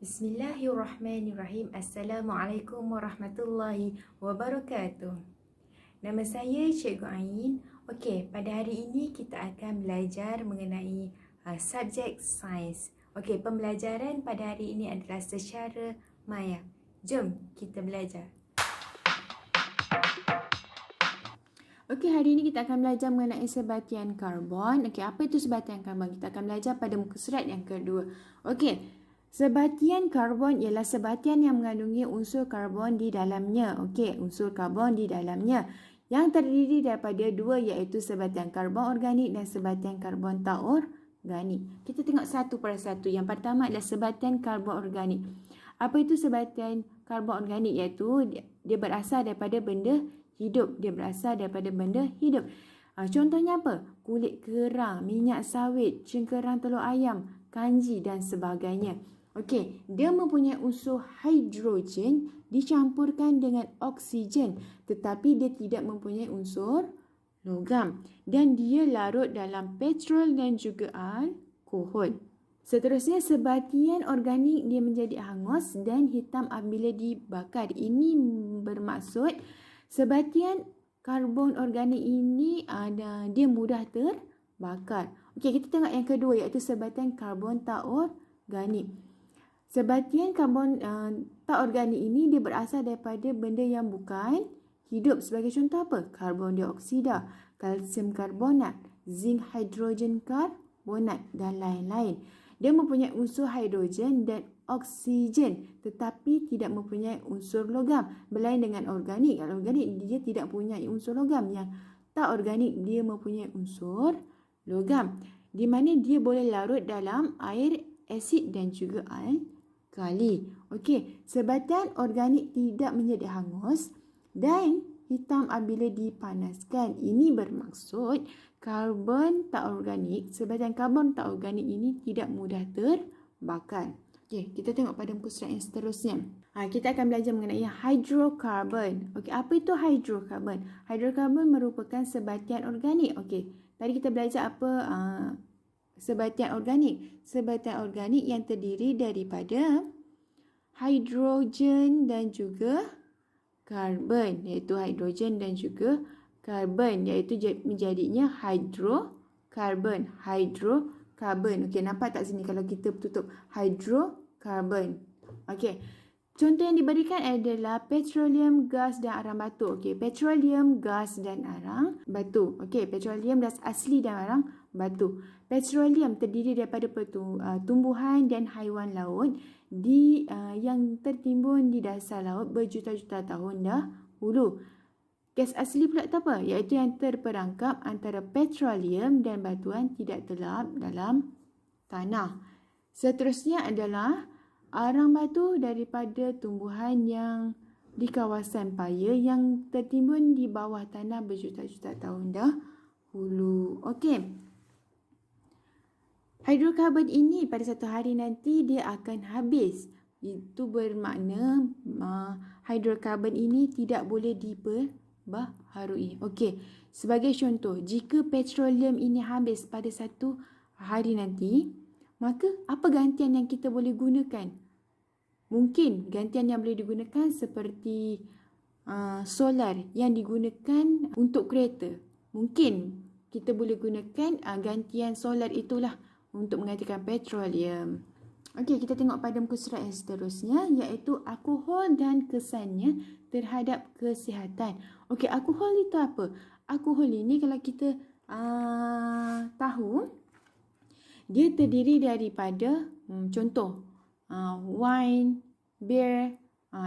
Bismillahirrahmanirrahim. Assalamualaikum warahmatullahi wabarakatuh. Nama saya Cikgu Ain. Okey, pada hari ini kita akan belajar mengenai subjek sains. Okey, pembelajaran pada hari ini adalah secara maya. Jom kita belajar. Okey, hari ini kita akan belajar mengenai sebatian karbon. Okey, apa itu sebatian karbon? Kita akan belajar pada muka surat yang kedua. Okey. Sebatian karbon ialah sebatian yang mengandungi unsur karbon di dalamnya. Okey, unsur karbon di dalamnya yang terdiri daripada dua, iaitu sebatian karbon organik dan sebatian karbon tak organik. Kita tengok satu persatu. Yang pertama adalah sebatian karbon organik. Apa itu sebatian karbon organik? Iaitu dia berasal daripada benda hidup. Dia berasal daripada benda hidup. Contohnya apa? Kulit kerang, minyak sawit, cengkerang telur ayam, kanji dan sebagainya. Okey, dia mempunyai unsur hidrogen dicampurkan dengan oksigen, tetapi dia tidak mempunyai unsur logam dan dia larut dalam petrol dan juga alkohol. Seterusnya, sebatian organik dia menjadi hangus dan hitam apabila dibakar. Ini bermaksud sebatian karbon organik ini dia mudah terbakar. Okey, kita tengok yang kedua, iaitu sebatian karbon tak organik. Sebatian karbon tak organik ini dia berasal daripada benda yang bukan hidup. Sebagai contoh apa? Karbon dioksida, kalsium karbonat, zinc hidrogen karbonat dan lain-lain. Dia mempunyai unsur hidrogen dan oksigen tetapi tidak mempunyai unsur logam. Berlain dengan organik. Kalau organik dia tidak mempunyai unsur logam. Yang tak organik dia mempunyai unsur logam, di mana dia boleh larut dalam air, asid dan juga alkali. Okey, sebatian organik tidak menjadi hangus dan hitam apabila dipanaskan. Ini bermaksud karbon tak organik, sebatian karbon tak organik ini tidak mudah terbakar. Okey, kita tengok pada muka surat yang seterusnya. Kita akan belajar mengenai hidrokarbon. Okey, apa itu hidrokarbon? Hidrokarbon merupakan sebatian organik. Okey, tadi kita belajar apa sebatian organik. Sebatian organik yang terdiri daripada hidrogen dan juga karbon, iaitu hidrogen dan juga karbon, iaitu menjadinya hidrokarbon. Hidrokarbon. Okey, nampak tak sini kalau kita tutup hidrokarbon. Okey. Contoh yang diberikan adalah petroleum, gas dan arang batu. Okey, petroleum, gas dan arang batu. Okey, petroleum gas asli dan arang batu. Petroleum terdiri daripada tumbuhan dan haiwan laut yang tertimbun di dasar laut berjuta-juta tahun dahulu. Gas asli pula itu apa? Iaitu yang terperangkap antara petroleum dan batuan tidak terlap dalam tanah. Seterusnya adalah arang batu daripada tumbuhan yang di kawasan paya yang tertimbun di bawah tanah berjuta-juta tahun dahulu. Okey. Hidrokarbon ini pada satu hari nanti dia akan habis. Itu bermakna hidrokarbon ini tidak boleh diperbaharui. Okey, sebagai contoh, jika petroleum ini habis pada satu hari nanti, maka apa gantian yang kita boleh gunakan? Mungkin gantian yang boleh digunakan seperti solar yang digunakan untuk kereta. Mungkin kita boleh gunakan gantian solar itulah untuk menggantikan petroleum. Okey, kita tengok pada muka surat yang seterusnya, iaitu alkohol dan kesannya terhadap kesihatan. Okey, alkohol itu apa? Alkohol ini kalau kita tahu, dia terdiri daripada contoh wine, beer,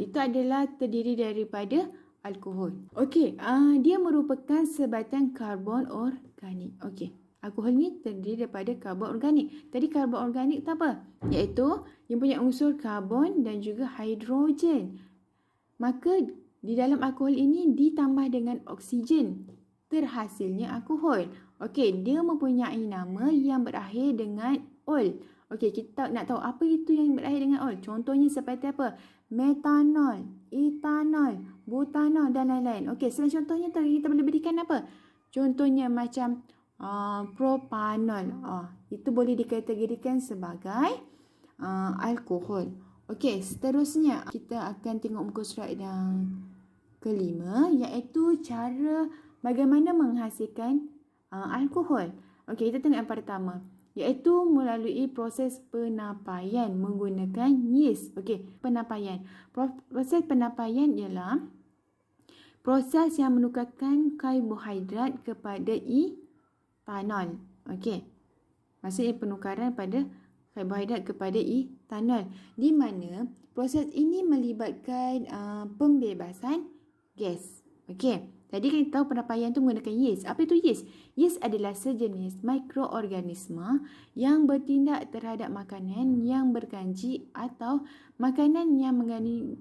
itu adalah terdiri daripada alkohol. Okey, dia merupakan sebatian karbon organik. Okey, alkohol ni terdiri daripada karbon organik. Tadi karbon organik itu apa? Iaitu yang punya unsur karbon dan juga hidrogen. Maka di dalam alkohol ini ditambah dengan oksigen. Terhasilnya alkohol. Okey, dia mempunyai nama yang berakhir dengan ol. Okey, kita nak tahu apa itu yang berakhir dengan ol. Contohnya seperti apa? Metanol, etanol, butanol dan lain-lain. Okey, selain contohnya kita boleh berikan apa? Contohnya macam propanol. Itu boleh dikategorikan sebagai alkohol. Okey, seterusnya kita akan tengok muka surat yang kelima, iaitu cara bagaimana menghasilkan alkohol. Okey, kita tengok yang pertama, iaitu melalui proses penapaian menggunakan yeast. Okey, penapaian. Proses penapaian ialah proses yang menukarkan karbohidrat kepada etanol. Okey. Maksudnya penukaran pada karbohidrat kepada etanol, di mana proses ini melibatkan pembebasan gas. Okey. Tadi kan kita tahu penapaian tu menggunakan yeast. Apa itu yeast? Yeast adalah sejenis mikroorganisma yang bertindak terhadap makanan yang berkanji atau makanan yang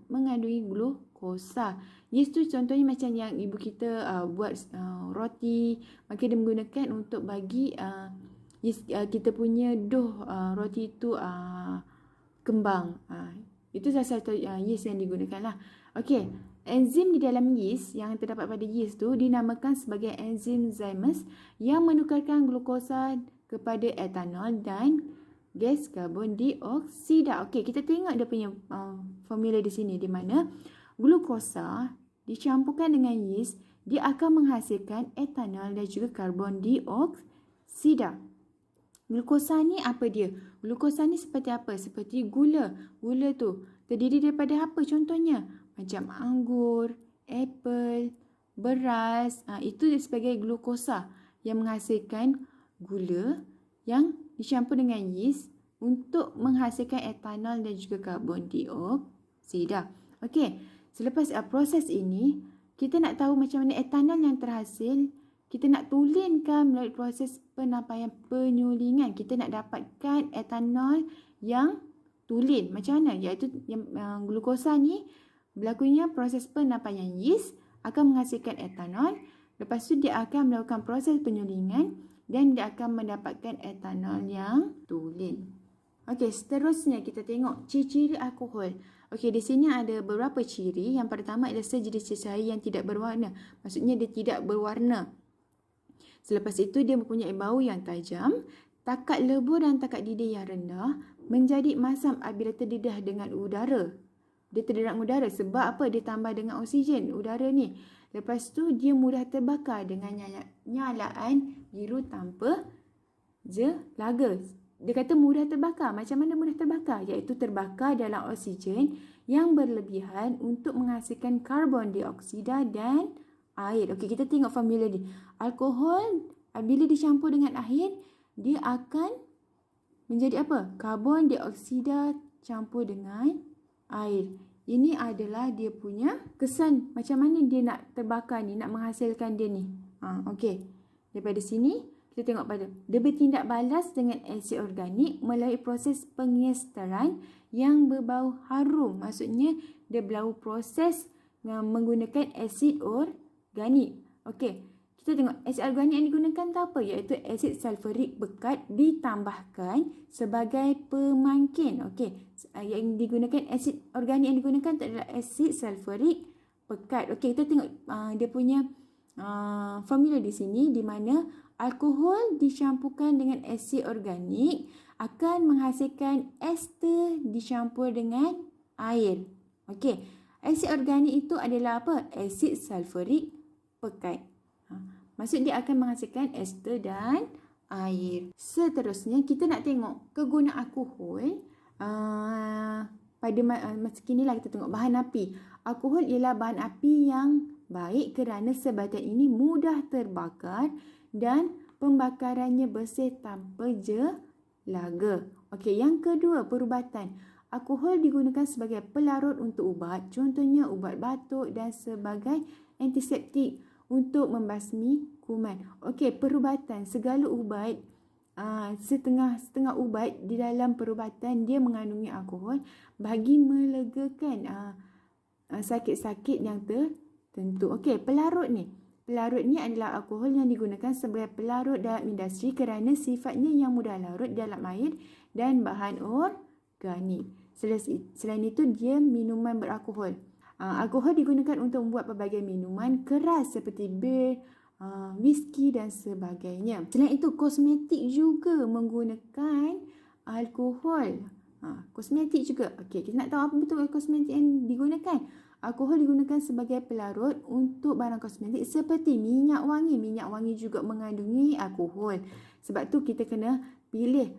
mengandungi glukosa. Yeast tu contohnya macam yang ibu kita buat roti, maka dia menggunakan untuk bagi kita punya dough roti itu kembang. Itu salah satu yeast yang digunakan lah. Okey, enzim di dalam yeast yang terdapat pada yeast tu dinamakan sebagai enzim Zymes yang menukarkan glukosa kepada etanol dan gas karbon dioksida. Okey, kita tengok dia punya formula di sini, di mana glukosa dicampurkan dengan yeast, dia akan menghasilkan etanol dan juga karbon dioksida. Glukosa ni apa dia? Glukosa ni seperti apa? Seperti gula. Gula tu terdiri daripada apa contohnya? Macam anggur, apple, beras. Itu sebagai glukosa yang menghasilkan gula yang dicampur dengan yeast untuk menghasilkan etanol dan juga karbon dioksida. Okey, selepas proses ini, kita nak tahu macam mana etanol yang terhasil. Kita nak tulinkan melalui proses penapaian penyulingan. Kita nak dapatkan etanol yang tulen. Macam mana? Iaitu yang glukosa ni berlakunya proses penapaian yeast akan menghasilkan etanol. Lepas tu dia akan melakukan proses penyulingan dan dia akan mendapatkan etanol yang tulen. Okey, seterusnya kita tengok ciri-ciri alkohol. Okey, di sini ada beberapa ciri. Yang pertama adalah sejenis cahaya yang tidak berwarna. Maksudnya dia tidak berwarna. Selepas itu dia mempunyai bau yang tajam, takat lebur dan takat didih yang rendah, menjadi masam apabila terdedah dengan udara. Dia terdedah dengan udara sebab apa? Dia tambah dengan oksigen udara ni. Lepas tu dia mudah terbakar dengan nyalaan biru tanpa jelaga. Dia kata mudah terbakar. Macam mana mudah terbakar? Iaitu terbakar dalam oksigen yang berlebihan untuk menghasilkan karbon dioksida dan air. Okey, kita tengok formula ni. Alkohol bila dicampur dengan air, dia akan menjadi apa? Karbon dioksida campur dengan air. Ini adalah dia punya kesan macam mana dia nak terbakar ni, nak menghasilkan dia ni. Okey. Daripada sini kita tengok pada dia bertindak balas dengan asid organik melalui proses pengesteran yang berbau harum. Maksudnya dia berlaku proses menggunakan asid organik. Okey, kita tengok asid organik yang digunakan tu apa? Iaitu asid sulfurik pekat ditambahkan sebagai pemangkin. Okey, yang digunakan asid organik yang digunakan tu adalah asid sulfurik pekat. Okey, kita tengok dia punya formula di sini, di mana alkohol dicampurkan dengan asid organik akan menghasilkan ester dicampur dengan air. Okey, asid organik itu adalah apa? Asid sulfurik pekat. Maksud dia akan menghasilkan ester dan air. Seterusnya kita nak tengok kegunaan alkohol pada masa kini lah. Kita tengok bahan api. Alkohol ialah bahan api yang baik kerana sebatian ini mudah terbakar dan pembakarannya bersih tanpa jelaga. Okey, yang kedua, perubatan. Alkohol digunakan sebagai pelarut untuk ubat, contohnya ubat batuk dan sebagai antiseptik untuk membasmi kuman. Okey, perubatan. Segala ubat, setengah ubat di dalam perubatan dia mengandungi alkohol bagi melegakan sakit-sakit yang tertentu. Okey, pelarut ni. Pelarut ni adalah alkohol yang digunakan sebagai pelarut dalam industri kerana sifatnya yang mudah larut dalam air dan bahan organik. Selain itu, dia minuman beralkohol. Alkohol digunakan untuk membuat pelbagai minuman keras seperti bir, whisky dan sebagainya. Selain itu, kosmetik juga menggunakan alkohol. Kosmetik juga. Okey, kita nak tahu apa betul kosmetik yang digunakan. Alkohol digunakan sebagai pelarut untuk barang kosmetik seperti minyak wangi. Minyak wangi juga mengandungi alkohol. Sebab tu kita kena pilih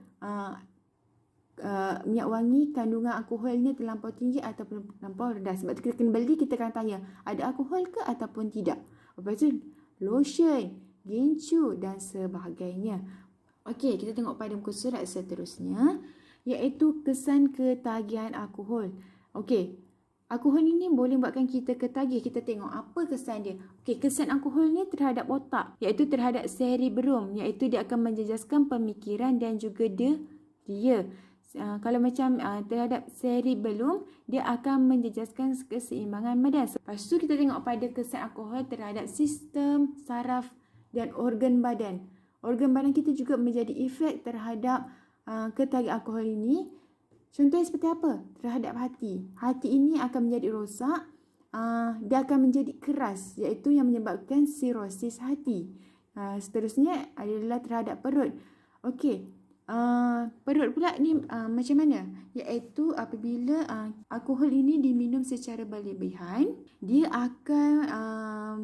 minyak wangi kandungan alkoholnya terlampau tinggi ataupun terlampau rendah. Sebab tu kita kena beli, kita akan tanya ada alkohol ke ataupun tidak. Lepas tu lotion, gincu dan sebagainya. Okey, kita tengok pada muka surat seterusnya, iaitu kesan ketagihan alkohol. Okey, alkohol ini boleh buatkan kita ketagih. Kita tengok apa kesan dia. Okey, kesan alkohol ni terhadap otak, iaitu terhadap cerebrum, iaitu dia akan menjejaskan pemikiran dan juga dia. Kalau macam terhadap cerebellum, dia akan menjejaskan keseimbangan badan. Lepas tu kita tengok pada kesan alkohol terhadap sistem saraf dan organ badan. Organ badan kita juga menjadi efek terhadap ketagihan alkohol ini. Contohnya seperti apa? Terhadap hati. Hati ini akan menjadi rosak, dia akan menjadi keras, iaitu yang menyebabkan sirosis hati. Seterusnya adalah terhadap perut. Okey. Perut pula ni macam mana? Iaitu apabila alkohol ini diminum secara berlebihan, dia akan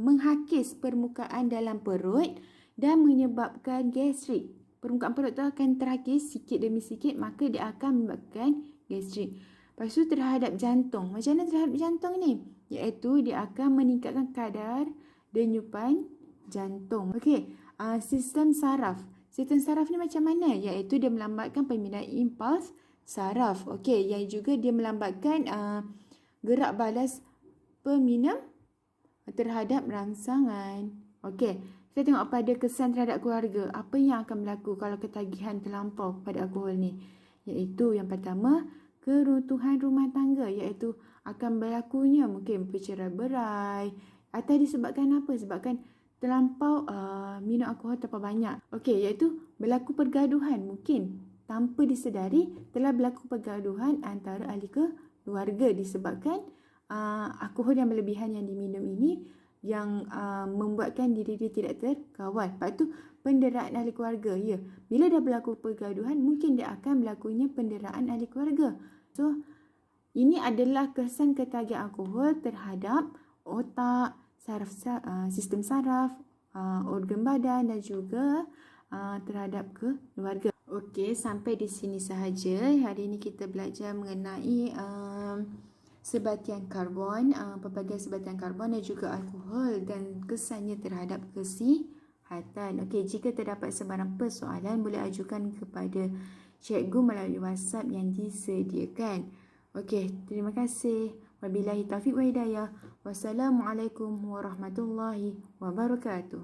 menghakis permukaan dalam perut dan menyebabkan gastrik. Permukaan perut tu akan terhakis sikit demi sikit, maka dia akan menyebabkan gastrik. Lepas tu terhadap jantung. Macam mana terhadap jantung ni? Iaitu dia akan meningkatkan kadar denyupan jantung. Okey, sistem saraf. Sistem saraf ni macam mana? Iaitu dia melambatkan pemindahan impuls saraf. Okey, yang juga dia melambatkan gerak balas peminum terhadap rangsangan. Okey, kita tengok pada kesan terhadap keluarga. Apa yang akan berlaku kalau ketagihan terlampau pada alkohol ni? Iaitu yang pertama, keruntuhan rumah tangga, iaitu akan berlakunya mungkin perceraian atau disebabkan apa? Sebabkan terlampau minum alkohol terlalu banyak. Okey, iaitu berlaku pergaduhan. Mungkin tanpa disedari telah berlaku pergaduhan antara ahli keluarga disebabkan alkohol yang berlebihan yang diminum ini yang membuatkan diri dia tidak terkawal. Lepas tu penderaan ahli keluarga. Ya, bila dah berlaku pergaduhan, mungkin dia akan berlakunya penderaan ahli keluarga. So, ini adalah kesan ketagihan alkohol terhadap otak, sistem saraf, organ badan dan juga terhadap keluarga. Okey, sampai di sini sahaja. Hari ini kita belajar mengenai sebatian karbon, pelbagai sebatian karbon dan juga alkohol dan kesannya terhadap kesihatan. Okey, jika terdapat sebarang persoalan boleh ajukan kepada cikgu melalui WhatsApp yang disediakan. Okey, terima kasih. Wabillahi taufiq wa hidayah. Wassalamualaikum warahmatullahi wabarakatuh.